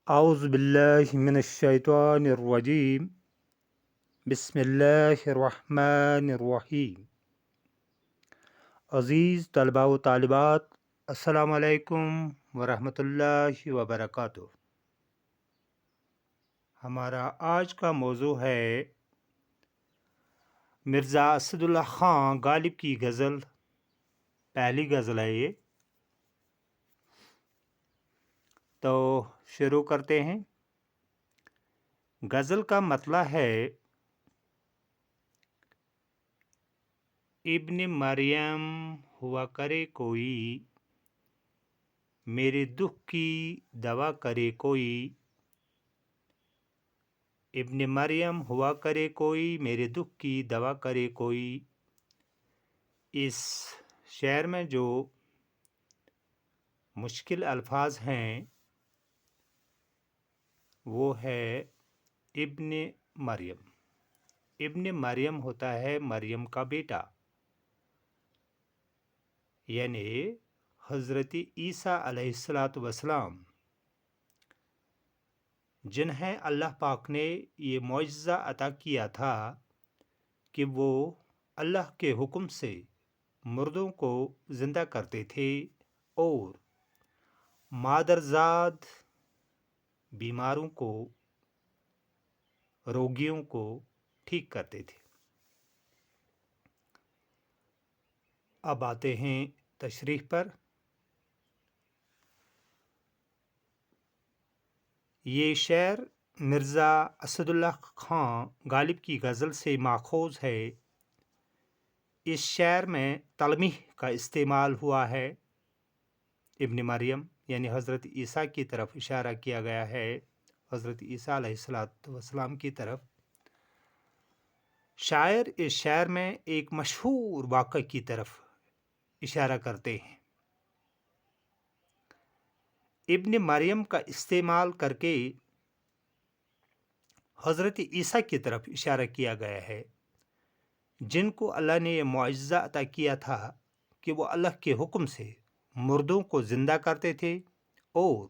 اعوذ باللہ من الشیطان الرجیم بسم اللہ الرحمن الرحیم۔ عزیز طلباء و طالبات، السلام علیکم ورحمۃ اللہ وبرکاتہ۔ ہمارا آج کا موضوع ہے مرزا اسد اللہ خان غالب کی غزل، پہلی غزل ہے یہ، تو شروع کرتے ہیں۔ غزل کا مطلع ہے ابن مریم ہوا کرے کوئی، میرے دکھ کی دوا کرے کوئی۔ ابن مریم ہوا کرے کوئی، میرے دکھ کی دوا کرے کوئی۔ اس شعر میں جو مشکل الفاظ ہیں وہ ہے ابن مریم۔ ابن مریم ہوتا ہے مریم کا بیٹا، یعنی حضرت عیسیٰ علیہ السلام، جنہیں اللہ پاک نے یہ معجزہ عطا کیا تھا کہ وہ اللہ کے حکم سے مردوں کو زندہ کرتے تھے اور مادرزاد بیماروں کو، روگیوں کو ٹھیک کرتے تھے۔ اب آتے ہیں تشریح پر۔ یہ شعر مرزا اسد اللہ خان غالب کی غزل سے ماخوذ ہے۔ اس شعر میں تلمیح کا استعمال ہوا ہے۔ ابن مریم یعنی حضرت عیسیٰ کی طرف اشارہ کیا گیا ہے، حضرت عیسیٰ علیہ السلام کی طرف۔ شاعر اس شعر میں ایک مشہور واقعہ کی طرف اشارہ کرتے ہیں۔ ابن مریم کا استعمال کر کے حضرت عیسیٰ کی طرف اشارہ کیا گیا ہے، جن کو اللہ نے یہ معجزہ عطا کیا تھا کہ وہ اللہ کے حکم سے مردوں کو زندہ کرتے تھے اور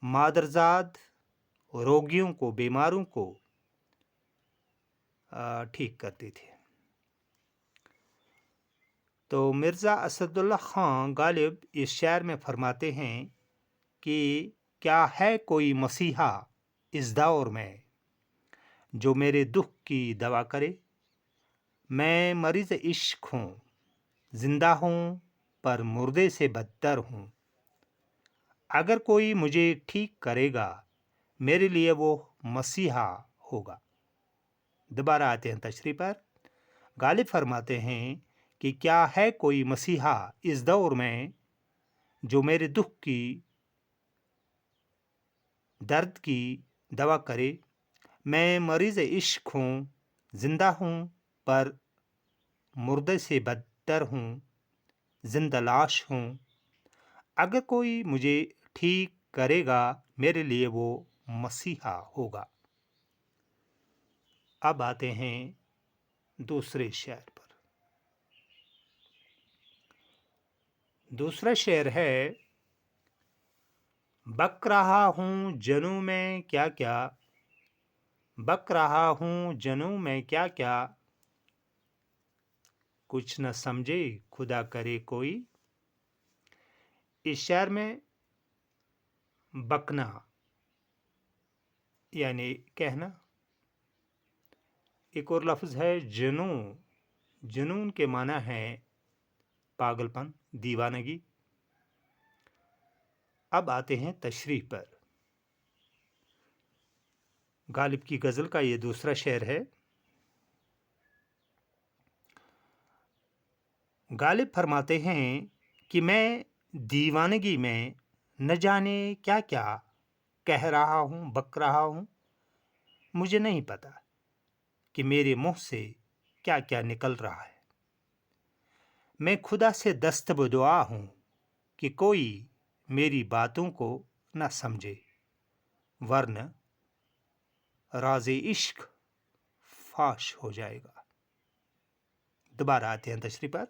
مادرزاد روگیوں کو، بیماروں کو ٹھیک کرتے تھے۔ تو مرزا اسد اللہ خان غالب اس شعر میں فرماتے ہیں کہ کیا ہے کوئی مسیحا اس دور میں جو میرے دکھ کی دوا کرے۔ میں مریض عشق ہوں، زندہ ہوں پر مردے سے بدتر ہوں۔ اگر کوئی مجھے ٹھیک کرے گا میرے لیے وہ مسیحا ہوگا۔ دوبارہ آتے ہیں تشریح پر۔ غالب فرماتے ہیں کہ کیا ہے کوئی مسیحا اس دور میں جو میرے دکھ کی، درد کی دوا کرے۔ میں مریض عشق ہوں، زندہ ہوں پر مردے سے بدتر ہوں، زندہ لاش ہوں۔ اگر کوئی مجھے ٹھیک کرے گا میرے لیے وہ مسیحا ہوگا۔ اب آتے ہیں دوسرے شعر پر۔ دوسرا شعر ہے، بک رہا ہوں جنوں میں کیا کیا، بک رہا ہوں جنوں میں کیا کیا، کچھ نہ سمجھے خدا کرے کوئی۔ اس شعر میں بکنا یعنی کہنا، ایک اور لفظ ہے جنوں۔ جنون کے معنی ہے پاگل پن، دیوانگی۔ اب آتے ہیں تشریح پر۔ غالب کی غزل کا یہ دوسرا شعر ہے۔ غالب فرماتے ہیں کہ میں دیوانگی میں نہ جانے کیا کیا کہہ رہا ہوں، بک رہا ہوں۔ مجھے نہیں پتا کہ میرے منہ سے کیا کیا نکل رہا ہے۔ میں خدا سے دست بدعا ہوں کہ کوئی میری باتوں کو نہ سمجھے، ورنہ راز عشق فاش ہو جائے گا۔ دوبارہ آتے ہیں تشریح پر۔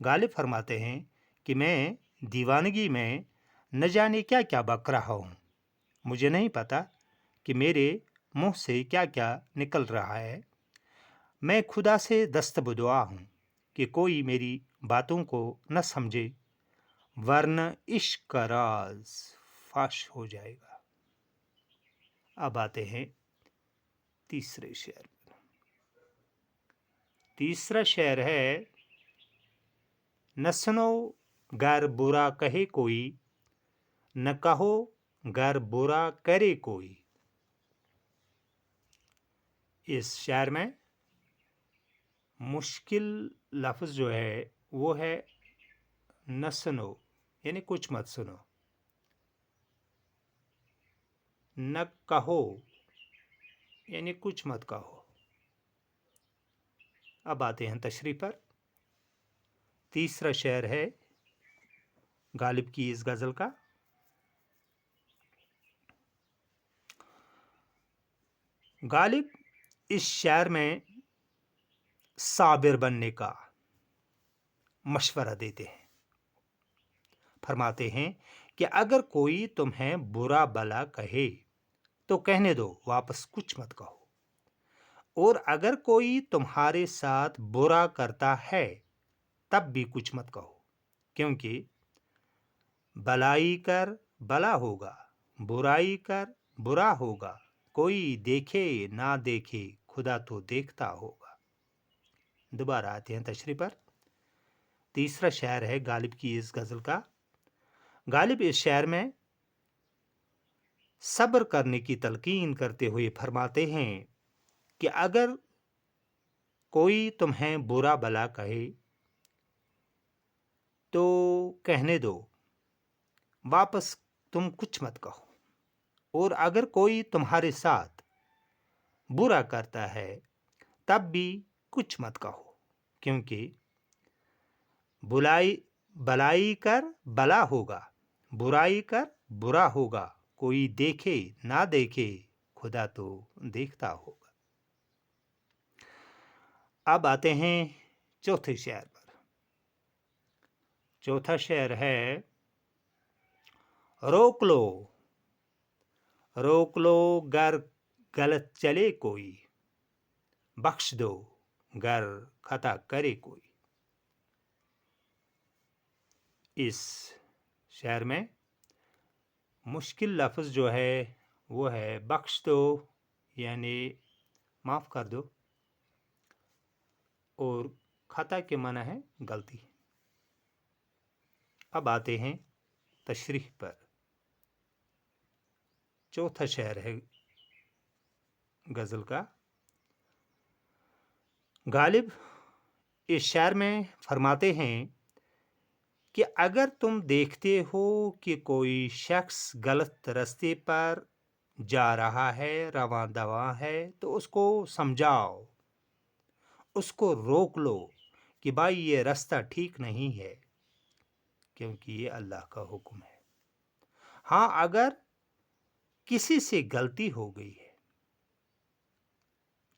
غالب فرماتے ہیں کہ میں دیوانگی میں نہ جانے کیا کیا بک رہا ہوں۔ مجھے نہیں پتا کہ میرے منہ سے کیا کیا نکل رہا ہے۔ میں خدا سے دستبدعا ہوں کہ کوئی میری باتوں کو نہ سمجھے، ورنہ عشق کا راز فاش ہو جائے گا۔ اب آتے ہیں تیسرے شعر پر۔ تیسرا شعر ہے، نہ سنو گر برا کہے کوئی، نہ کہو گر برا کرے کوئی۔ اس شعر میں مشکل لفظ جو ہے وہ ہے نہ سنو، یعنی کچھ مت سنو، نہ کہو یعنی کچھ مت کہو۔ اب آتے ہیں تشریح پر۔ تیسرا شعر ہے غالب کی اس غزل کا۔ غالب اس شعر میں صابر بننے کا مشورہ دیتے ہیں۔ فرماتے ہیں کہ اگر کوئی تمہیں برا بلا کہے تو کہنے دو، واپس کچھ مت کہو، اور اگر کوئی تمہارے ساتھ برا کرتا ہے تب بھی کچھ مت کہو، کیونکہ بلائی کر بلا ہوگا، برائی کر برا ہوگا، کوئی دیکھے نہ دیکھے خدا تو دیکھتا ہوگا۔ دوبارہ آتے ہیں تشریح پر۔ تیسرا شعر ہے غالب کی اس غزل کا۔ غالب اس شعر میں صبر کرنے کی تلقین کرتے ہوئے فرماتے ہیں کہ اگر کوئی تمہیں برا بلا کہے تو کہنے دو، واپس تم کچھ مت کہو، اور اگر کوئی تمہارے ساتھ برا کرتا ہے تب بھی کچھ مت کہو، کیونکہ بلائی کر بلا ہوگا، برائی کر برا ہوگا، کوئی دیکھے نہ دیکھے خدا تو دیکھتا ہوگا۔ اب آتے ہیں چوتھے شعر پر۔ چوتھا شعر ہے، روک لو روک لو گر غلط چلے کوئی، بخش دو گر خطا کرے کوئی۔ اس شعر میں مشکل لفظ جو ہے وہ ہے بخش دو، یعنی معاف کر دو، اور خطا کے معنی ہے غلطی۔ اب آتے ہیں تشریح پر۔ چوتھا شعر ہے غزل کا۔ غالب اس شعر میں فرماتے ہیں کہ اگر تم دیکھتے ہو کہ کوئی شخص غلط راستے پر جا رہا ہے، رواں دواں ہے، تو اس کو سمجھاؤ، اس کو روک لو کہ بھائی یہ راستہ ٹھیک نہیں ہے، کیونکہ یہ اللہ کا حکم ہے۔ ہاں، اگر کسی سے غلطی ہو گئی ہے،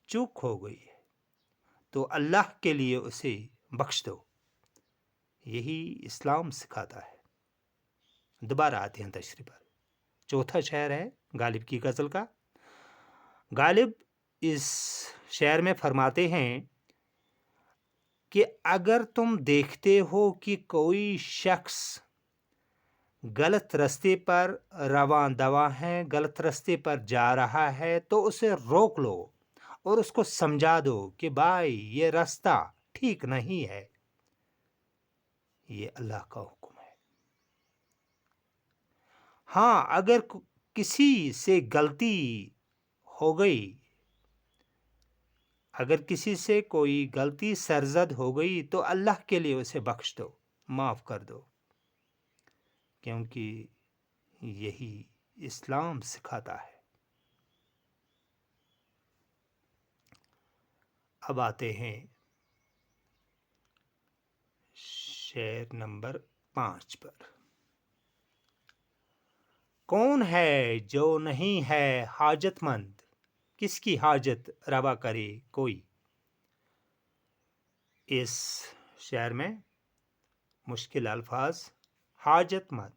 چوک ہو گئی ہے، تو اللہ کے لیے اسے بخش دو، یہی اسلام سکھاتا ہے۔ دوبارہ آتے ہیں تشریح پر۔ چوتھا شعر ہے غالب کی غزل کا۔ غالب اس شعر میں فرماتے ہیں کہ اگر تم دیکھتے ہو کہ کوئی شخص غلط راستے پر رواں دواں ہے، غلط راستے پر جا رہا ہے، تو اسے روک لو اور اس کو سمجھا دو کہ بھائی یہ راستہ ٹھیک نہیں ہے، یہ اللہ کا حکم ہے۔ ہاں، اگر کسی سے غلطی ہو گئی، اگر کسی سے کوئی غلطی سرزد ہو گئی تو اللہ کے لیے اسے بخش دو، معاف کر دو، کیونکہ یہی اسلام سکھاتا ہے۔ اب آتے ہیں شعر نمبر 5 پر۔ کون ہے جو نہیں ہے حاجت مند، کس کی حاجت روا کرے کوئی۔ اس شعر میں مشکل الفاظ حاجت مند،